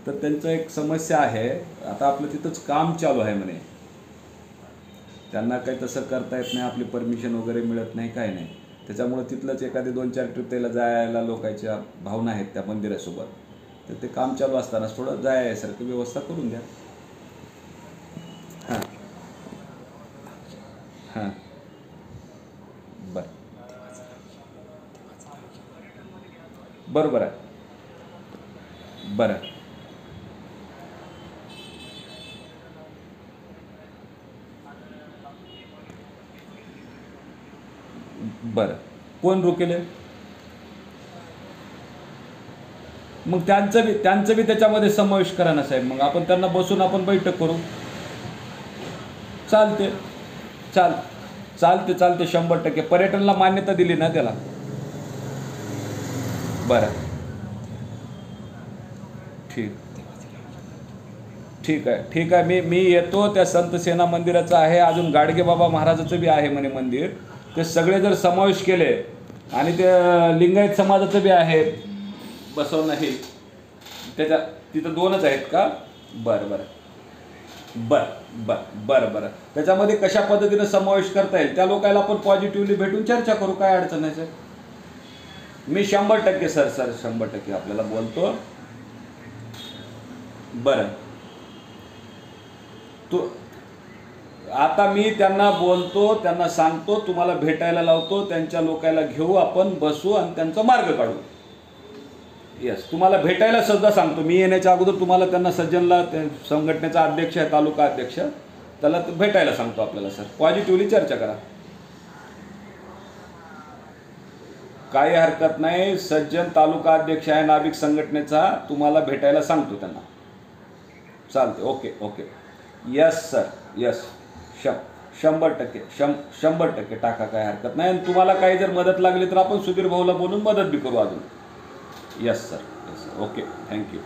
तर त्यांचं एक समस्या आहे, आता आपलं तिथंच काम चालू आहे म्हणे, त्यांना काही तसं करता येत नाही, आपली परमिशन वगैरे मिळत नाही, काय नाही. त्याच्यामुळे तिथलंच एखादी 2-4 ट्रिप त्याला जायला लोकांच्या भावना आहेत त्या मंदिरासोबत. तर ते काम चालू असतानाच थोडं जायसारखी व्यवस्था करून द्या. हां हां बरं, बरोबर आहे. बरं बरं, कोण रोकेल? मग त्यांचं बी त्याच्यामध्ये समावेश करा ना साहेब. मग आपण त्यांना बसून आपण बैठक करू. चालते चाल चालते चालते 100%. पर्यटनला मान्यता दिली ना त्याला. बरं, ठीक ठीक आहे, ठीक आहे. मी येतो. त्या संत सेना मंदिराचं आहे, अजून गाडगे बाबा महाराजाचं बी आहे म्हणे मंदिर. ते सगळे जर समावेश केले आणि ते लिंगायत समाजाचं बी आहे बसवणं हे, त्याच्या तिथं 2च आहेत का? बरं बरं बरं बरं बरं बरं. त्याच्यामध्ये कशा पद्धतीनं समावेश करता येईल त्या लोकांना आपण पॉझिटिव्हली भेटून चर्चा करू, काय अडचण आहे सर. मी 100% सर 100% आपल्याला बोलतो. बरं, तू आता मी त्यांना बोलतो, त्यांना सांगतो, तुम्हाला भेटायला लावतो, त्यांच्या लोकांना घेऊ, आपण बसू आणि त्यांचा मार्ग काढू. येस, तुम्हाला भेटायला सुद्धा सांगतो मी. येण्याच्या अगोदर तुम्हाला त्यांना सज्जनला, संघटनेचा अध्यक्ष आहे, तालुका अध्यक्ष, त्याला भेटायला सांगतो आपल्याला. सर पॉझिटिव्हली चर्चा करा, काही हरकत नाही. सज्जन तालुका अध्यक्ष आहे नाभिक संघटनेचा, तुम्हाला भेटायला सांगतो त्यांना. चालते, okay okay. Yes sir, yes. 100% 100% टाका, काय हरकत नाही. आणि तुम्हाला काही जर मदत लागली तर आपण सुधीर भाऊला बोलून मदत बी करू अजून. Yes sir, yes sir, okay, thank you.